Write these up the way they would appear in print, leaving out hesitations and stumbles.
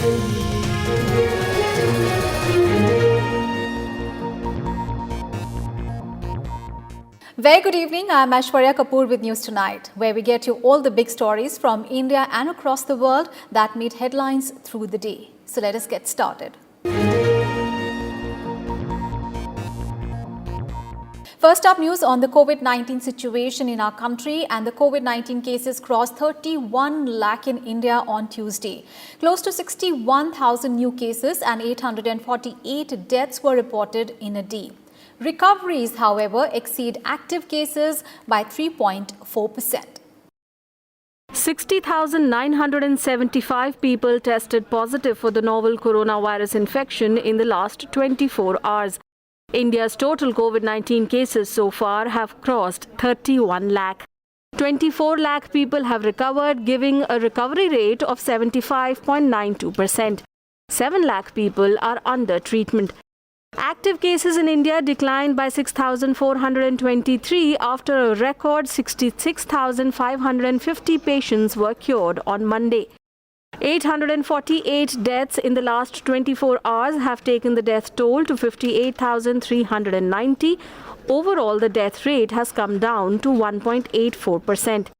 Very good evening. I'm Aishwarya Kapoor with News Tonight, where we get you all the big stories from India and across the world that made headlines through the day. So let us get started. First up, news on the COVID-19 situation in our country, and the COVID-19 cases crossed 31 lakh in India on Tuesday. Close to 61,000 new cases and 848 deaths were reported in a day. Recoveries, however, exceed active cases by 3.4%. 60,975 people tested positive for the novel coronavirus infection in the last 24 hours. India's total COVID-19 cases so far have crossed 31 lakh. 24 lakh people have recovered, giving a recovery rate of 75.92%. 7 lakh people are under treatment. Active cases in India declined by 6,423 after a record 66,550 patients were cured on Monday. 848 deaths in the last 24 hours have taken the death toll to 58,390. Overall, the death rate has come down to 1.84%.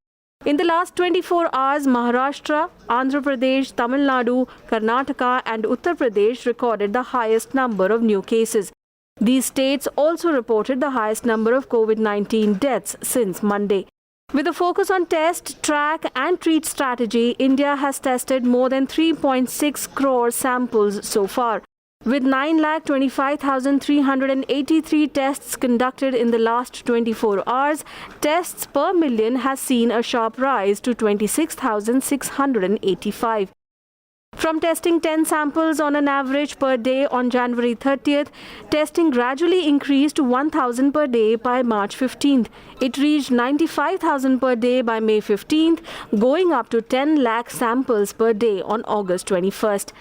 In the last 24 hours, Maharashtra, Andhra Pradesh, Tamil Nadu, Karnataka and Uttar Pradesh recorded the highest number of new cases. These states also reported the highest number of COVID-19 deaths since Monday. With a focus on test, track and treat strategy, India has tested more than 3.6 crore samples so far. With 9,25,383 tests conducted in the last 24 hours, tests per million has seen a sharp rise to 26,685. From testing 10 samples on an average per day on January 30th, testing gradually increased to 1,000 per day by March 15th. It reached 95,000 per day by May 15th, going up to 10 lakh samples per day on August 21st.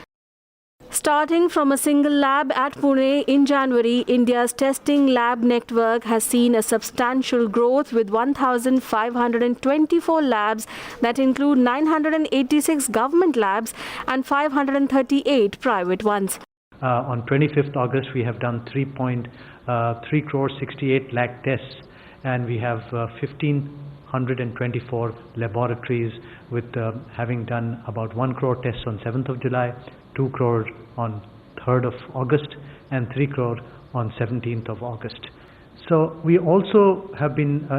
Starting from a single lab at Pune in January, India's testing lab network has seen a substantial growth with 1,524 labs that include 986 government labs and 538 private ones. On 25th August, we have done 3 crore 68 lakh tests, and we have 1,524 laboratories with having done about 1 crore tests on 7th of July, 2 crore on 3rd of August and 3 crore on 17th of August. So we also have been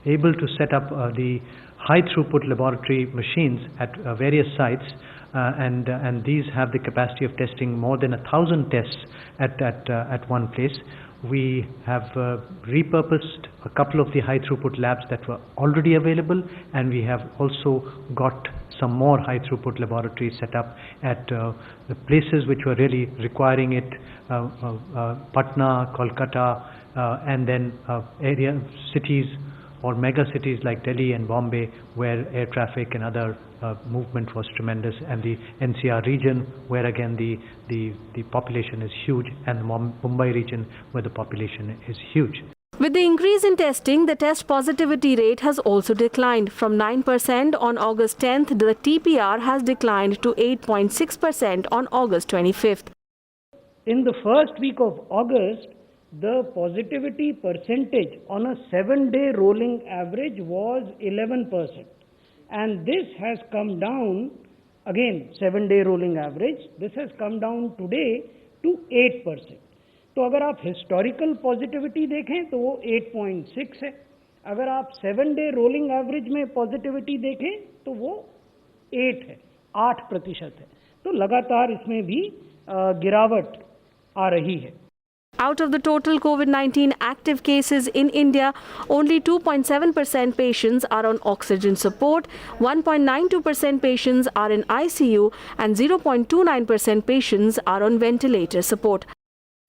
able to set up the high throughput laboratory machines at various sites, and these have the capacity of testing more than 1,000 tests at one place. We have repurposed a couple of the high throughput labs that were already available, and we have also got some more high throughput laboratories set up at the places which were really requiring it, Patna, Kolkata, and then area cities or mega cities like Delhi and Bombay, where air traffic and other movement was tremendous, and the NCR region, where again the population is huge, and the Mumbai region, where the population is huge. With the increase in testing, the test positivity rate has also declined. From 9% on August 10th, the TPR has declined to 8.6% on August 25th. In the first week of August, the positivity percentage on a 7-day rolling average was 11. And this has come down, again 7-day rolling average, this has come down today to 8%. तो अगर आप historical positivity देखें तो वो 8.6 है, अगर आप 7-डे rolling average में पॉजिटिविटी देखें तो वो 8 है, 8% है. तो लगातार इसमें भी गिरावट आ रही है. Out of the total COVID-19 active cases in India, only 2.7% patients are on oxygen support, 1.92% patients are in ICU, and 0.29% patients are on ventilator support.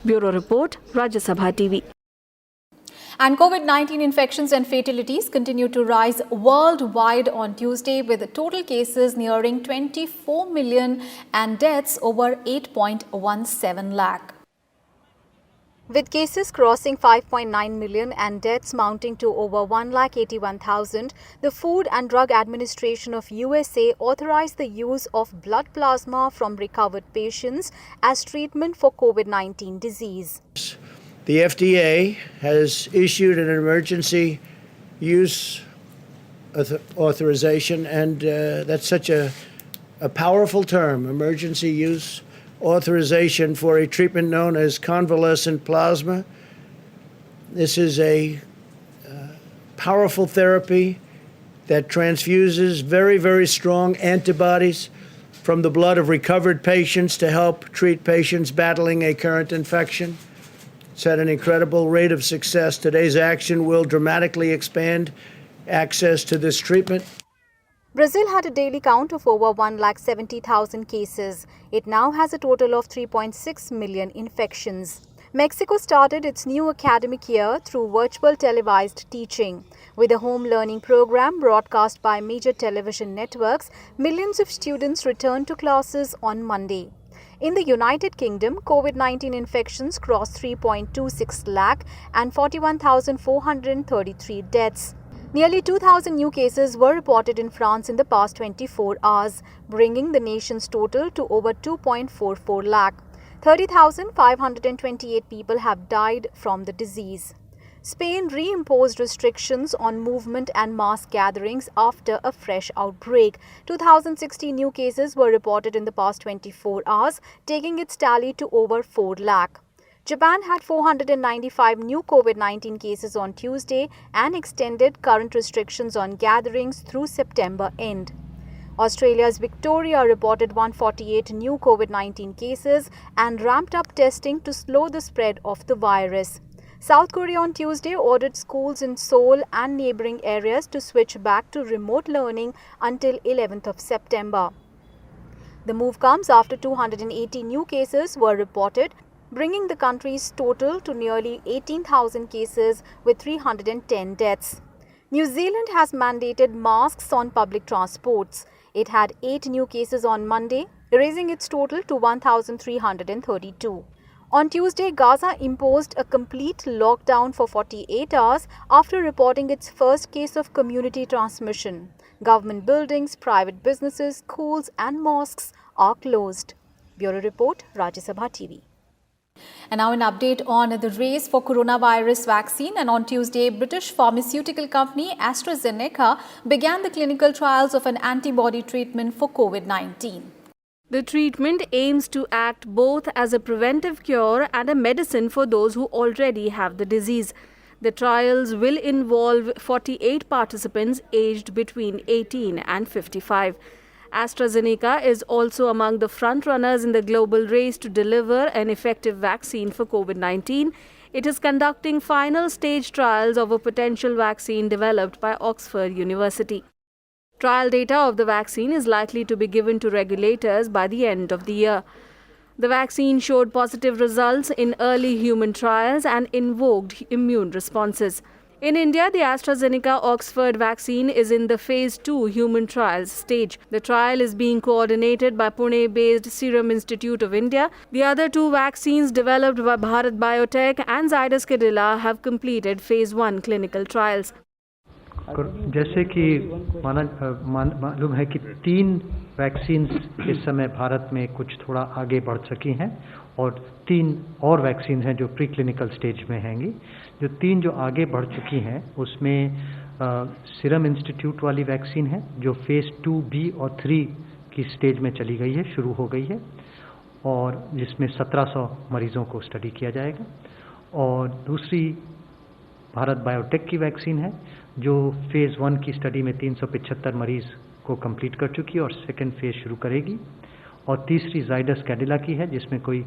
Bureau Report, Rajya Sabha TV. And COVID-19 infections and fatalities continue to rise worldwide on Tuesday, with total cases nearing 24 million and deaths over 8.17 lakh. With cases crossing 5.9 million and deaths mounting to over 181,000, the Food and Drug Administration of USA authorized the use of blood plasma from recovered patients as treatment for COVID-19 disease. The FDA has issued an emergency use authorization, and that's such a powerful term, emergency use authorization for a treatment known as convalescent plasma. This is a powerful therapy that transfuses very, very strong antibodies from the blood of recovered patients to help treat patients battling a current infection. It's had an incredible rate of success. Today's action will dramatically expand access to this treatment. Brazil had a daily count of over 170,000 cases. It now has a total of 3.6 million infections. Mexico started its new academic year through virtual televised teaching. With a home learning program broadcast by major television networks, millions of students returned to classes on Monday. In the United Kingdom, COVID-19 infections crossed 3.26 lakh and 41,433 deaths. Nearly 2,000 new cases were reported in France in the past 24 hours, bringing the nation's total to over 2.44 lakh. 30,528 people have died from the disease. Spain reimposed restrictions on movement and mass gatherings after a fresh outbreak. 2,060 new cases were reported in the past 24 hours, taking its tally to over 4 lakh. Japan had 495 new COVID-19 cases on Tuesday and extended current restrictions on gatherings through September end. Australia's Victoria reported 148 new COVID-19 cases and ramped up testing to slow the spread of the virus. South Korea on Tuesday ordered schools in Seoul and neighboring areas to switch back to remote learning until 11th of September. The move comes after 280 new cases were reported, bringing the country's total to nearly 18,000 cases with 310 deaths. New Zealand has mandated masks on public transports. It had 8 new cases on Monday, raising its total to 1,332. On Tuesday, Gaza imposed a complete lockdown for 48 hours after reporting its first case of community transmission. Government buildings, private businesses, schools and mosques are closed. Bureau Report, Rajya Sabha TV. And now an update on the race for coronavirus vaccine. And on Tuesday, British pharmaceutical company AstraZeneca began the clinical trials of an antibody treatment for COVID-19. The treatment aims to act both as a preventive cure and a medicine for those who already have the disease. The trials will involve 48 participants aged between 18 and 55. AstraZeneca is also among the front-runners in the global race to deliver an effective vaccine for COVID-19. It is conducting final stage trials of a potential vaccine developed by Oxford University. Trial data of the vaccine is likely to be given to regulators by the end of the year. The vaccine showed positive results in early human trials and invoked immune responses. In India, the AstraZeneca-Oxford vaccine is in the Phase 2 human trials stage. The trial is being coordinated by Pune-based Serum Institute of India. The other 2 vaccines developed by Bharat Biotech and Zydus Cadila have completed Phase 1 clinical trials. जैसे कि मालूम है कि 3 vaccines इस समय भारत में कुछ थोड़ा आगे बढ़ सकी हैं और 3 और वैक्सीन हैं जो प्री क्लिनिकल स्टेज में हैंगी। जो 3 जो आगे बढ़ चुकी हैं उसमें सीरम इंस्टीट्यूट वाली वैक्सीन है जो फेज़ 2B और 3 की स्टेज में चली गई है, शुरू हो गई है, और जिसमें 1700 मरीज़ों को स्टडी किया जाएगा। और दूसरी भारत बायोटेक की वैक्सीन है जो फेज़ 1 की स्टडी में 375 मरीज़ को कंप्लीट कर चुकी है और सेकेंड फेज़ शुरू करेगी। और तीसरी जाइडस कैडिला की है जिसमें कोई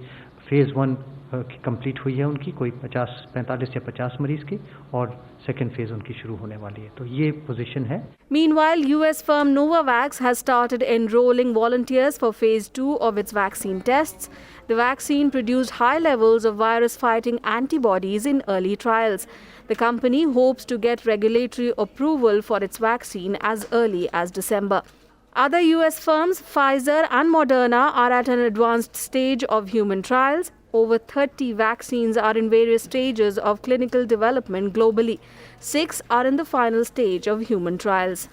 फेज़ 1 की कंप्लीट हुई है उनकी, कोई 45 या 50 मरीज़ की, और सेकेंड फेज़ उनकी शुरू होने वाली है। तो ये पोजीशन है। Meanwhile, US firm Novavax has started enrolling volunteers for Phase 2 of its vaccine tests. The vaccine produced high levels of virus-fighting antibodies in early trials. The company hopes to get regulatory approval for its vaccine as early as December. Other US firms, Pfizer and Moderna, are at an advanced stage of human trials. over 30 vaccines are in various stages of clinical development globally. 6 are in the final stage of human trials.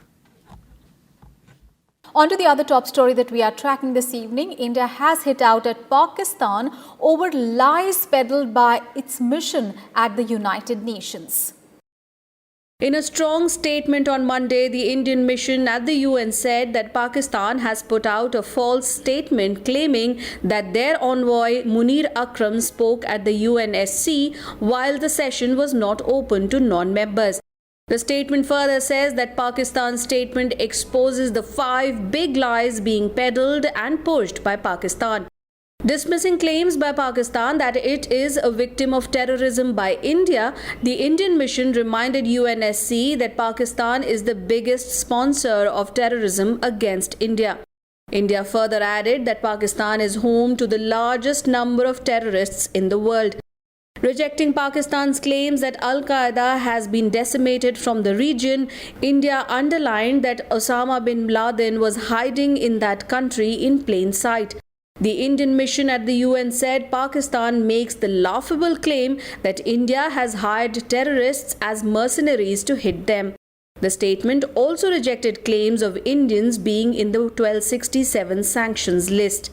On to the other top story that we are tracking this evening. India has hit out at Pakistan over lies peddled by its mission at the United Nations. In a strong statement on Monday, the Indian mission at the UN said that Pakistan has put out a false statement claiming that their envoy Munir Akram spoke at the UNSC while the session was not open to non-members. The statement further says that Pakistan's statement exposes the 5 big lies being peddled and pushed by Pakistan. Dismissing claims by Pakistan that it is a victim of terrorism by India, the Indian mission reminded UNSC that Pakistan is the biggest sponsor of terrorism against India. India further added that Pakistan is home to the largest number of terrorists in the world. Rejecting Pakistan's claims that Al-Qaeda has been decimated from the region, India underlined that Osama bin Laden was hiding in that country in plain sight. The Indian mission at the UN said Pakistan makes the laughable claim that India has hired terrorists as mercenaries to hit them. The statement also rejected claims of Indians being in the 1267 sanctions list.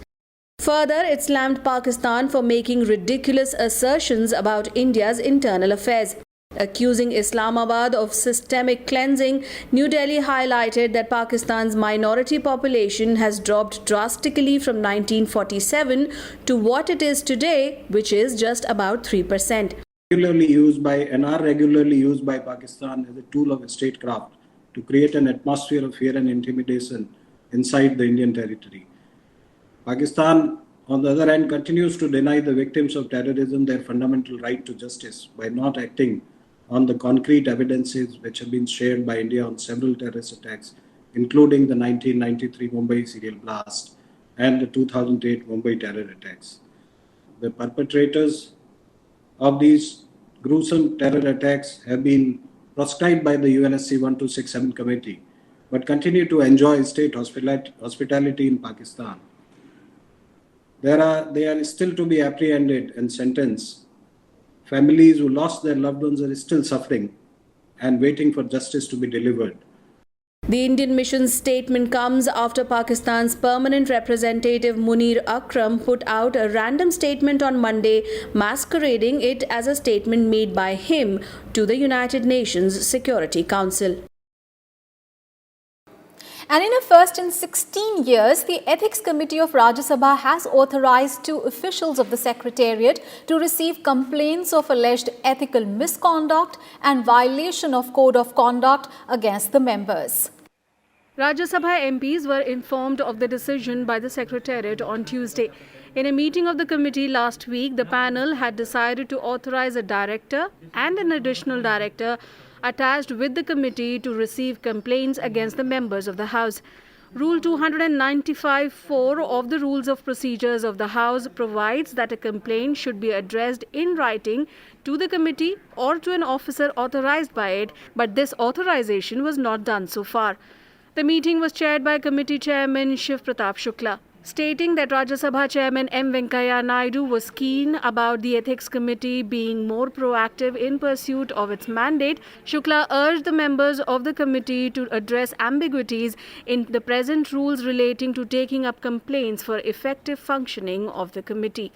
Further, it slammed Pakistan for making ridiculous assertions about India's internal affairs. Accusing Islamabad of systemic cleansing, New Delhi highlighted that Pakistan's minority population has dropped drastically from 1947 to what it is today, which is just about 3%. Regularly used by Pakistan as a tool of statecraft to create an atmosphere of fear and intimidation inside the Indian territory. Pakistan, on the other hand, continues to deny the victims of terrorism their fundamental right to justice by not acting on the concrete evidences which have been shared by India on several terrorist attacks, including the 1993 Mumbai serial blast and the 2008 Mumbai terror attacks. The perpetrators of these gruesome terror attacks have been proscribed by the UNSC 1267 committee, but continue to enjoy state hospitality in Pakistan. They are still to be apprehended and sentenced. Families who lost their loved ones are still suffering and waiting for justice to be delivered. The Indian mission's statement comes after Pakistan's permanent representative Munir Akram put out a random statement on Monday, masquerading it as a statement made by him to the United Nations Security Council. And in a first in 16 years, the Ethics Committee of Rajya Sabha has authorized 2 officials of the Secretariat to receive complaints of alleged ethical misconduct and violation of Code of Conduct against the members. Rajya Sabha MPs were informed of the decision by the Secretariat on Tuesday. In a meeting of the committee last week, the panel had decided to authorize a director and an additional director attached with the committee to receive complaints against the members of the House. Rule 295(4) of the Rules of Procedures of the House provides that a complaint should be addressed in writing to the committee or to an officer authorized by it, but this authorization was not done so far. The meeting was chaired by Committee Chairman Shiv Pratap Shukla. Stating that Rajya Sabha Chairman M. Venkaiah Naidu was keen about the Ethics Committee being more proactive in pursuit of its mandate, Shukla urged the members of the committee to address ambiguities in the present rules relating to taking up complaints for effective functioning of the committee.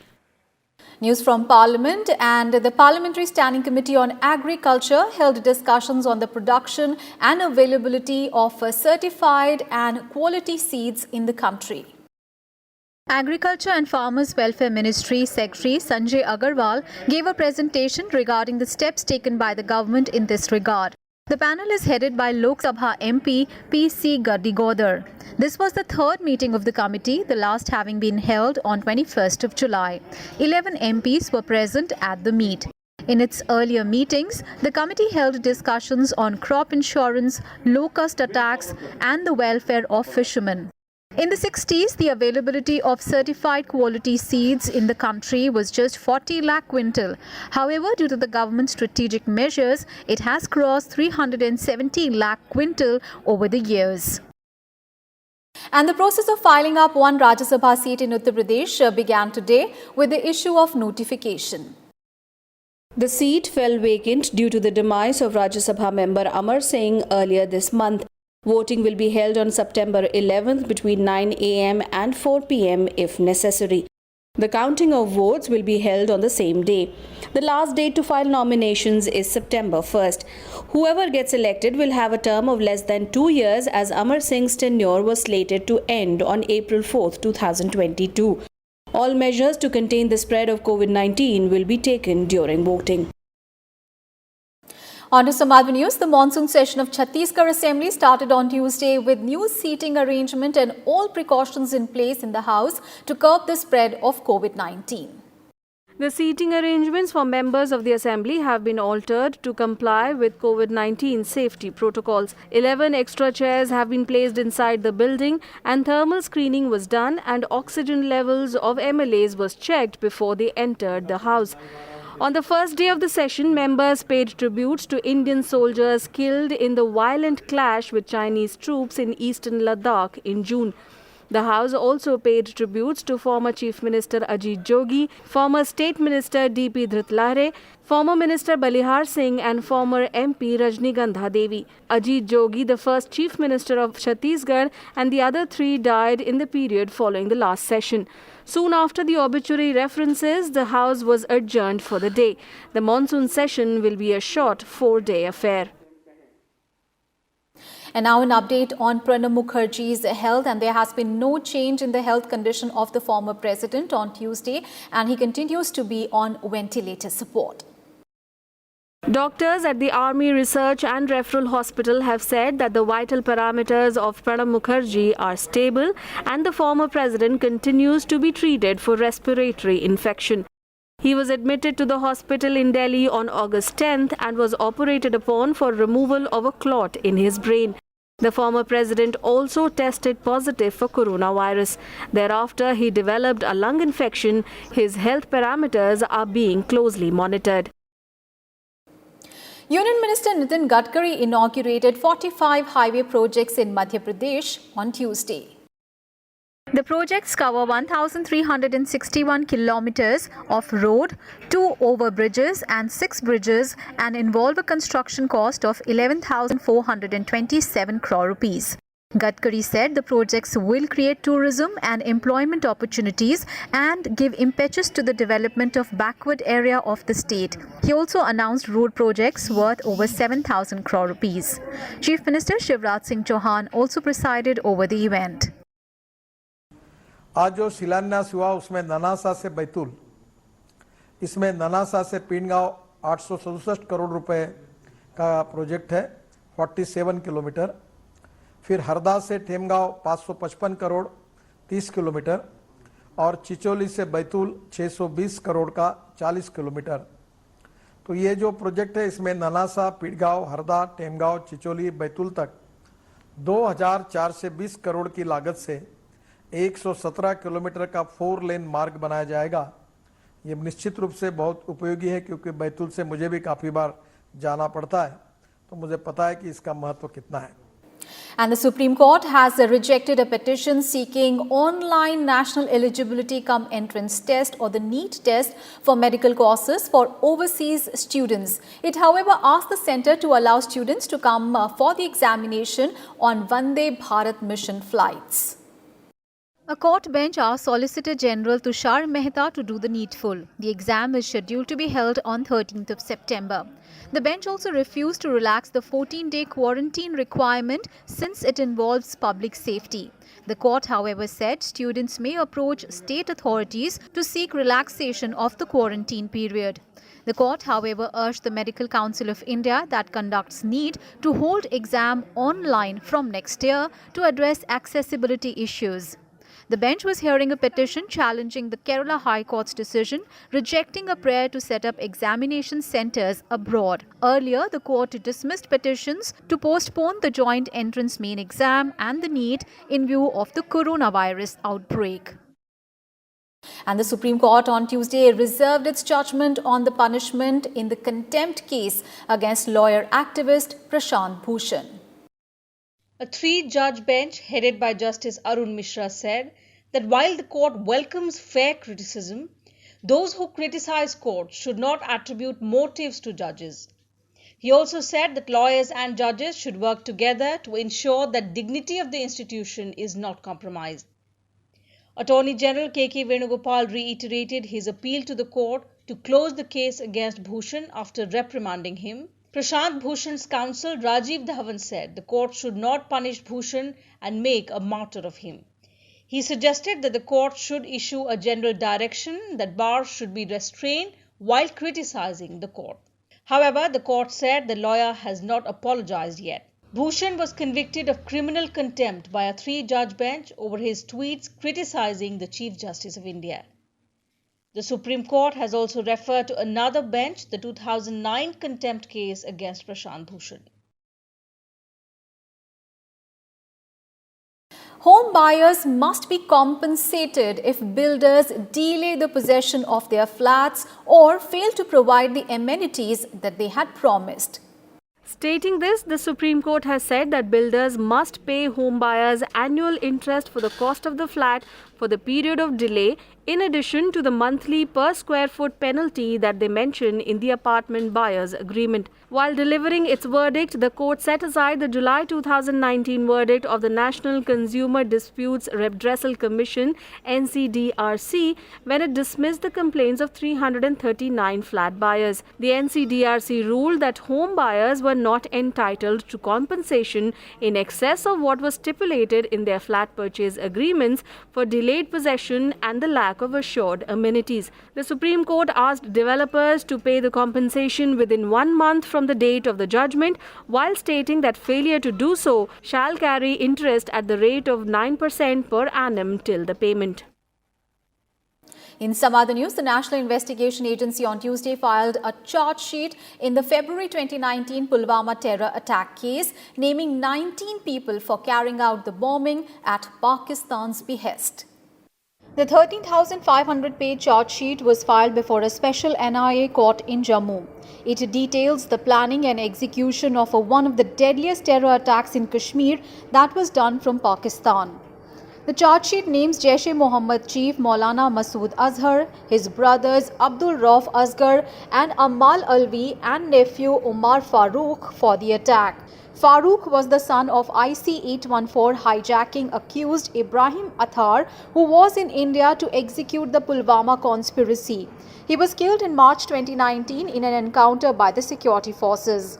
News from Parliament. And the Parliamentary Standing Committee on Agriculture held discussions on the production and availability of certified and quality seeds in the country. Agriculture and Farmers Welfare Ministry Secretary Sanjay Agarwal gave a presentation regarding the steps taken by the government in this regard. The panel is headed by Lok Sabha MP P.C. Gardigodar. This was the 3rd meeting of the committee, the last having been held on 21st of July. 11 MPs were present at the meet. In its earlier meetings, the committee held discussions on crop insurance, locust attacks, and the welfare of fishermen. In the 60s, the availability of certified quality seeds in the country was just 40 lakh quintal. However, due to the government's strategic measures, it has crossed 370 lakh quintal over the years. And the process of filing up one Rajya Sabha seat in Uttar Pradesh began today with the issue of notification. The seat fell vacant due to the demise of Rajya Sabha member Amar Singh earlier this month. Voting will be held on September 11th between 9 a.m. and 4 p.m. if necessary. The counting of votes will be held on the same day. The last date to file nominations is September 1st. Whoever gets elected will have a term of less than 2 years, as Amar Singh's tenure was slated to end on April 4th, 2022. All measures to contain the spread of COVID-19 will be taken during voting. On to some other news. The monsoon session of Chhattisgarh Assembly started on Tuesday with new seating arrangement and all precautions in place in the House to curb the spread of COVID-19. The seating arrangements for members of the Assembly have been altered to comply with COVID-19 safety protocols. 11 extra chairs have been placed inside the building and thermal screening was done and oxygen levels of MLAs was checked before they entered the House. On the first day of the session, members paid tributes to Indian soldiers killed in the violent clash with Chinese troops in eastern Ladakh in June. The House also paid tributes to former Chief Minister Ajit Jogi, former State Minister D.P. Dhritlahare, former Minister Balihar Singh and former MP Rajnigandha Devi. Ajit Jogi, the first Chief Minister of Chhattisgarh, and the other three died in the period following the last session. Soon after the obituary references, the House was adjourned for the day. The monsoon session will be a short 4-day affair. And now an update on Pranab Mukherjee's health, and there has been no change in the health condition of the former president on Tuesday, and he continues to be on ventilator support. Doctors at the Army Research and Referral Hospital have said that the vital parameters of Pranab Mukherjee are stable and the former president continues to be treated for respiratory infection. He was admitted to the hospital in Delhi on August 10th and was operated upon for removal of a clot in his brain. The former president also tested positive for coronavirus. Thereafter, he developed a lung infection. His health parameters are being closely monitored. Union Minister Nitin Gadkari inaugurated 45 highway projects in Madhya Pradesh on Tuesday. The projects cover 1,361 kilometers of road, 2 overbridges and 6 bridges, and involve a construction cost of 11,427 crore rupees. Gadkari said the projects will create tourism and employment opportunities and give impetus to the development of backward area of the state. He also announced road projects worth over 7,000 crore rupees. Chief Minister Shivraj Singh Chauhan also presided over the event. आज जो शिलान्यास हुआ उसमें ननासा से बैतूल, इसमें ननासा से पीनगांव 867 करोड़ रुपए का प्रोजेक्ट है, 47 किलोमीटर. फिर हरदा से टेमगांव 555 करोड़ 30 किलोमीटर और चिचोली से बैतूल 620 करोड़ का 40 किलोमीटर. तो ये जो प्रोजेक्ट है इसमें ननासा, पीड़गांव, हरदा, टेमगांव, चिचोली, बैतूल तक 2420 करोड़ की लागत से 117 किलोमीटर का 4 लेन मार्ग बनाया जाएगा. ये निश्चित रूप से बहुत उपयोगी है क्योंकि बैतूल से मुझे भी काफ़ी बार जाना पड़ता है, तो मुझे पता है कि इसका महत्व कितना है. And the Supreme Court has rejected a petition seeking online national eligibility cum entrance test or the NEET test for medical courses for overseas students. It, however, asked the centre to allow students to come for the examination on Vande Bharat mission flights. A court bench asked Solicitor General Tushar Mehta to do the needful. The exam is scheduled to be held on 13th of September. The bench also refused to relax the 14-day quarantine requirement since it involves public safety. The court, however, said students may approach state authorities to seek relaxation of the quarantine period. The court, however, urged the Medical Council of India that conducts NEET to hold exam online from next year to address accessibility issues. The bench was hearing a petition challenging the Kerala High Court's decision rejecting a prayer to set up examination centres abroad. Earlier, the court dismissed petitions to postpone the joint entrance main exam and the NEET in view of the coronavirus outbreak. And the Supreme Court on Tuesday reserved its judgment on the punishment in the contempt case against lawyer activist Prashant Bhushan. A three-judge bench headed by Justice Arun Mishra said that while the court welcomes fair criticism, those who criticize courts should not attribute motives to judges. He also said that lawyers and judges should work together to ensure that dignity of the institution is not compromised. Attorney General K.K. Venugopal reiterated his appeal to the court to close the case against Bhushan after reprimanding him. Prashant Bhushan's counsel Rajiv Dhawan said the court should not punish Bhushan and make a martyr of him. He suggested that the court should issue a general direction that bars should be restrained while criticizing the court. However, the court said the lawyer has not apologized yet. Bhushan was convicted of criminal contempt by a three-judge bench over his tweets criticizing the Chief Justice of India. The Supreme Court has also referred to another bench the 2009 contempt case against Prashant Bhushan. Home buyers must be compensated if builders delay the possession of their flats or fail to provide the amenities that they had promised. Stating this, the Supreme Court has said that builders must pay home buyers annual interest for the cost of the flat for the period of delay, in addition to the monthly per square foot penalty that they mention in the apartment buyers agreement. While delivering its verdict, the court set aside the July 2019 verdict of the National Consumer Disputes Redressal Commission (NCDRC) when it dismissed the complaints of 339 flat buyers. The NCDRC ruled that home buyers were not entitled to compensation in excess of what was stipulated in their flat purchase agreements for delayed possession and the lack of assured amenities. The Supreme Court asked developers to pay the compensation within 1 month from the date of the judgment, while stating that failure to do so shall carry interest at the rate of 9% per annum till the payment. In some other news, the National Investigation Agency on Tuesday filed a charge sheet in the February 2019 Pulwama terror attack case, naming 19 people for carrying out the bombing at Pakistan's behest. The 13,500-page charge sheet was filed before a special NIA court in Jammu. It details the planning and execution of one of the deadliest terror attacks in Kashmir that was done from Pakistan. The charge sheet names Jaish-e-Mohammed chief Maulana Masood Azhar, his brothers Abdul Rauf Asghar and Ammal Alvi and nephew Umar Farooq for the attack. Farooq was the son of IC-814 hijacking accused Ibrahim Athar, who was in India to execute the Pulwama conspiracy. He was killed in March 2019 in an encounter by the security forces.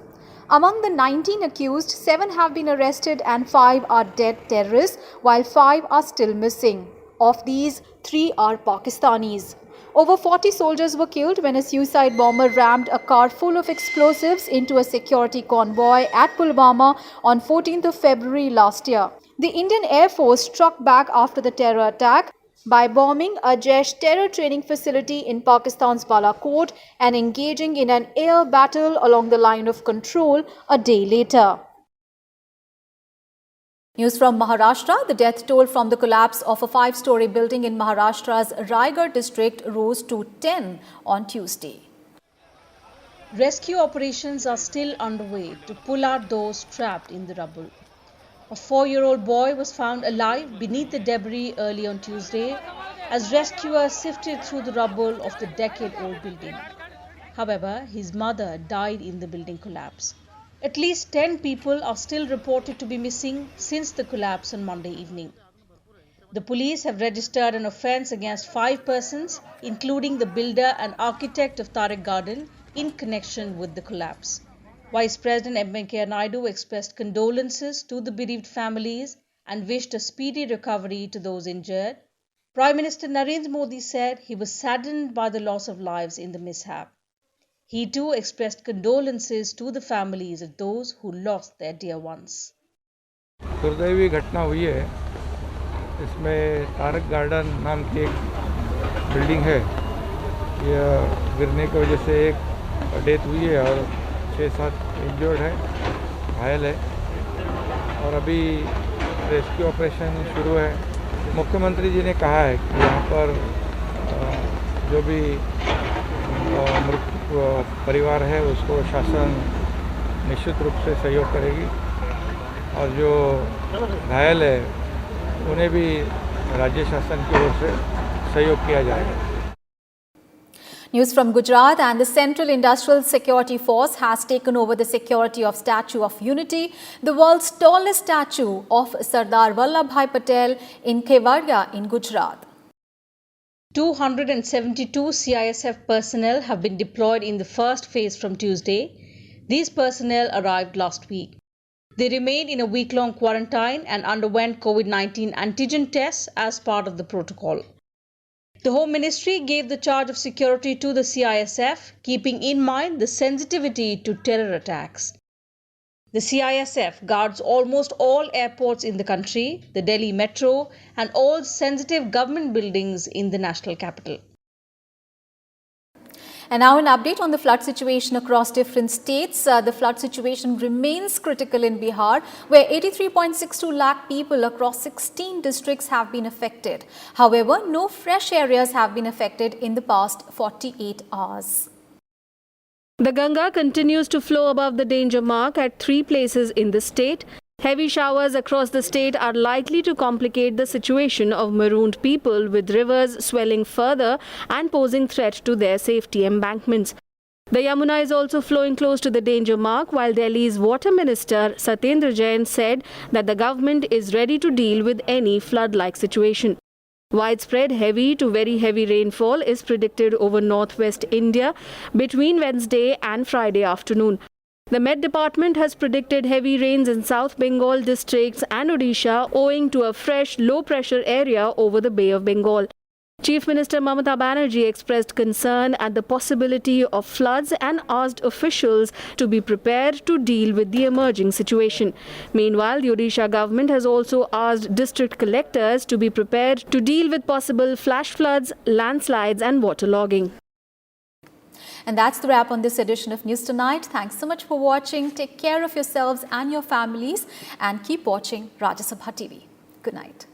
Among the 19 accused, 7 have been arrested and 5 are dead terrorists, while 5 are still missing. Of these, 3 are Pakistanis. Over 40 soldiers were killed when a suicide bomber rammed a car full of explosives into a security convoy at Pulwama on 14th of February last year. The Indian Air Force struck back after the terror attack by bombing a Jaish terror training facility in Pakistan's Balakot and engaging in an air battle along the line of control a day later. News from Maharashtra. The death toll from the collapse of a 5-story building in Maharashtra's Raigad district rose to 10 on Tuesday. Rescue operations are still underway to pull out those trapped in the rubble. A 4-year-old boy was found alive beneath the debris early on Tuesday as rescuers sifted through the rubble of the decade-old building. However, his mother died in the building collapse. At least 10 people are still reported to be missing since the collapse on Monday evening. The police have registered an offence against 5 persons, including the builder and architect of Tarak Garden, in connection with the collapse. Vice President M. Venkaiah Naidu expressed condolences to the bereaved families and wished a speedy recovery to those injured. Prime Minister Narendra Modi said he was saddened by the loss of lives in the mishap. He too expressed condolences to the families of those who lost their dear ones. दुर्दैवी घटना हुई है। इसमें Tarak garden नाम की एक building है, यह गिरने की वजह से एक डेथ हुई है और 6-7 इंजर्ड है, घायल है और अभी रेस्क्यू ऑपरेशन शुरू है। मुख्यमंत्री जी ने कहा है कि यहाँ पर जो भी मृत परिवार है उसको शासन निश्चित रूप से सहयोग करेगी और जो घायल है उन्हें भी राज्य शासन की ओर से सहयोग किया जाएगा। News from Gujarat, and the Central Industrial Security Force has taken over the security of Statue of Unity, the world's tallest statue of Sardar Vallabhbhai Patel in Kevadia in Gujarat. 272 CISF personnel have been deployed in the first phase from Tuesday. These personnel arrived last week. They remained in a week-long quarantine and underwent COVID-19 antigen tests as part of the protocol. The Home Ministry gave the charge of security to the CISF, keeping in mind the sensitivity to terror attacks. The CISF guards almost all airports in the country, the Delhi Metro, and all sensitive government buildings in the national capital. And now an update on the flood situation across different states. The flood situation remains critical in Bihar, where 83.62 lakh people across 16 districts have been affected. However, no fresh areas have been affected in the past 48 hours. The Ganga continues to flow above the danger mark at 3 places in the state. Heavy showers across the state are likely to complicate the situation of marooned people, with rivers swelling further and posing threat to their safety embankments. The Yamuna is also flowing close to the danger mark, while Delhi's Water Minister Satyendra Jain said that the government is ready to deal with any flood-like situation. Widespread heavy to very heavy rainfall is predicted over northwest India between Wednesday and Friday afternoon. The Met Department has predicted heavy rains in South Bengal districts and Odisha owing to a fresh low-pressure area over the Bay of Bengal. Chief Minister Mamata Banerjee expressed concern at the possibility of floods and asked officials to be prepared to deal with the emerging situation. Meanwhile, the Odisha government has also asked district collectors to be prepared to deal with possible flash floods, landslides and waterlogging. And that's the wrap on this edition of News Tonight. Thanks so much for watching. Take care of yourselves and your families, and keep watching Rajya Sabha TV. Good night.